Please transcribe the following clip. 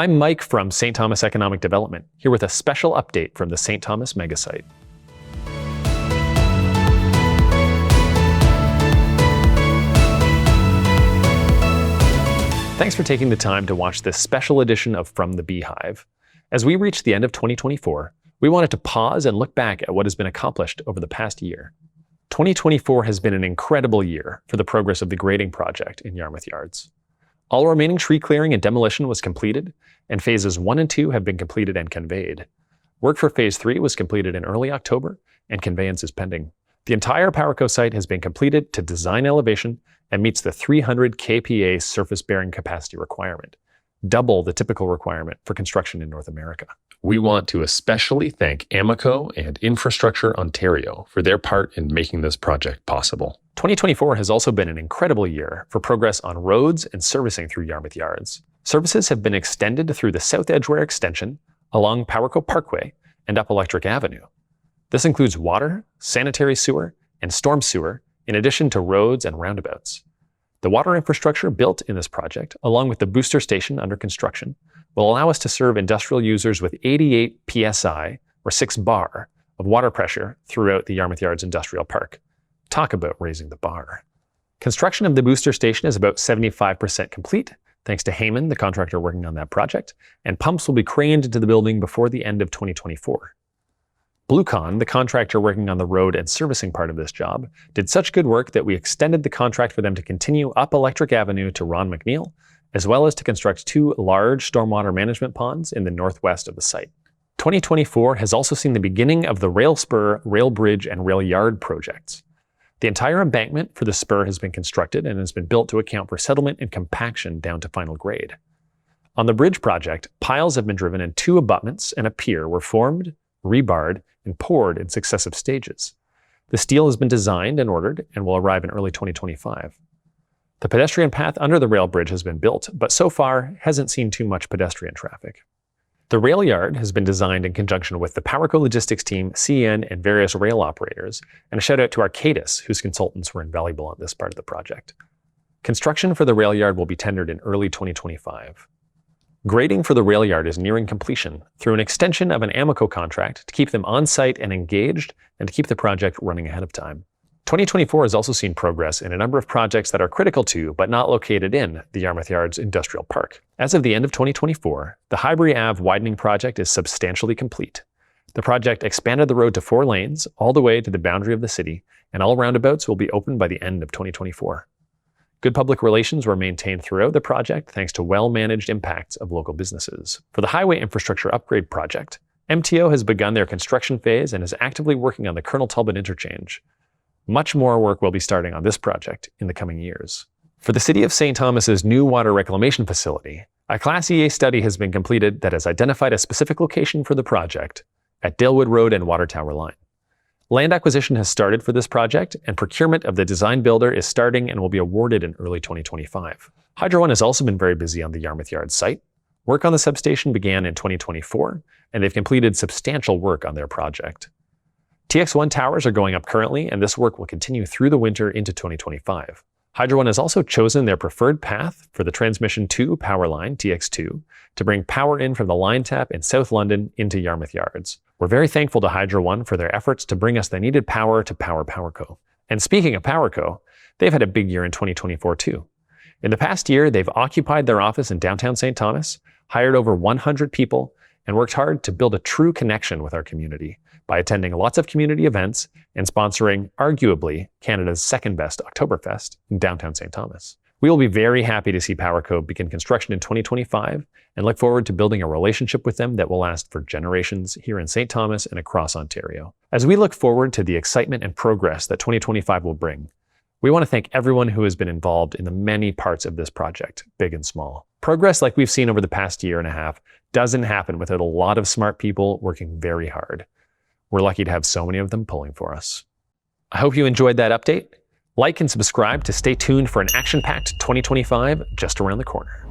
I'm Mike from St. Thomas Economic Development, here with a special update from the St. Thomas Megasite. Thanks for taking the time to watch this special edition of From the Beehive. As we reach the end of 2024, we wanted to pause and look back at what has been accomplished over the past year. 2024 has been an incredible year for the progress of the grading project in Yarmouth Yards. All remaining tree clearing and demolition was completed, and phases 1 and 2 have been completed and conveyed. Work for phase 3 was completed in early October, and conveyance is pending. The entire Powerco site has been completed to design elevation and meets the 300 kPa surface bearing capacity requirement, double the typical requirement for construction in North America. We want to especially thank Amico and Infrastructure Ontario for their part in making this project possible. 2024 has also been an incredible year for progress on roads and servicing through Yarmouth Yards. Services have been extended through the South Edgeware extension, along Powerco Parkway, and up Electric Avenue. This includes water, sanitary sewer, and storm sewer, in addition to roads and roundabouts. The water infrastructure built in this project, along with the booster station under construction, will allow us to serve industrial users with 88 psi, or 6 bar, of water pressure throughout the Yarmouth Yards Industrial Park. Talk about raising the bar. Construction of the booster station is about 75% complete, thanks to Heyman, the contractor working on that project, and pumps will be craned into the building before the end of 2024. Bluecon, the contractor working on the road and servicing part of this job, did such good work that we extended the contract for them to continue up Electric Avenue to Ron McNeil, as well as to construct 2 large stormwater management ponds in the northwest of the site. 2024 has also seen the beginning of the Rail Spur, Rail Bridge, and Rail Yard projects. The entire embankment for the spur has been constructed and has been built to account for settlement and compaction down to final grade. On the bridge project, piles have been driven and 2 abutments and a pier were formed, rebarred, and poured in successive stages. The steel has been designed and ordered and will arrive in early 2025. The pedestrian path under the rail bridge has been built, but so far hasn't seen too much pedestrian traffic. The rail yard has been designed in conjunction with the Powerco logistics team, CN, and various rail operators, and a shout out to Arcadis, whose consultants were invaluable on this part of the project. Construction for the rail yard will be tendered in early 2025. Grading for the rail yard is nearing completion through an extension of an Amico contract to keep them on site and engaged and to keep the project running ahead of time. 2024 has also seen progress in a number of projects that are critical to, but not located in, the Yarmouth Yards Industrial Park. As of the end of 2024, the Highbury Ave widening project is substantially complete. The project expanded the road to 4 lanes all the way to the boundary of the city, and all roundabouts will be open by the end of 2024. Good public relations were maintained throughout the project thanks to well-managed impacts of local businesses. For the Highway Infrastructure Upgrade Project, MTO has begun their construction phase and is actively working on the Colonel Talbot interchange. Much more work will be starting on this project in the coming years. For the City of St. Thomas's new water reclamation facility, a Class EA study has been completed that has identified a specific location for the project at Dalewood Road and Water Tower Line. Land acquisition has started for this project, and procurement of the design builder is starting and will be awarded in early 2025. Hydro One has also been very busy on the Yarmouth Yards site. Work on the substation began in 2024, and they've completed substantial work on their project. TX1 towers are going up currently, and this work will continue through the winter into 2025. Hydro One has also chosen their preferred path for the Transmission 2 power line, TX2, to bring power in from the line tap in South London into Yarmouth Yards. We're very thankful to Hydro One for their efforts to bring us the needed power to power Powerco. And speaking of Powerco, they've had a big year in 2024 too. In the past year, they've occupied their office in downtown St. Thomas, hired over 100 people, and worked hard to build a true connection with our community by attending lots of community events and sponsoring, arguably, Canada's second best Oktoberfest in downtown St. Thomas. We will be very happy to see Powerco begin construction in 2025 and look forward to building a relationship with them that will last for generations here in St. Thomas and across Ontario. As we look forward to the excitement and progress that 2025 will bring, we want to thank everyone who has been involved in the many parts of this project, big and small. Progress like we've seen over the past year and a half doesn't happen without a lot of smart people working very hard. We're lucky to have so many of them pulling for us. I hope you enjoyed that update. Like and subscribe to stay tuned for an action-packed 2025 just around the corner.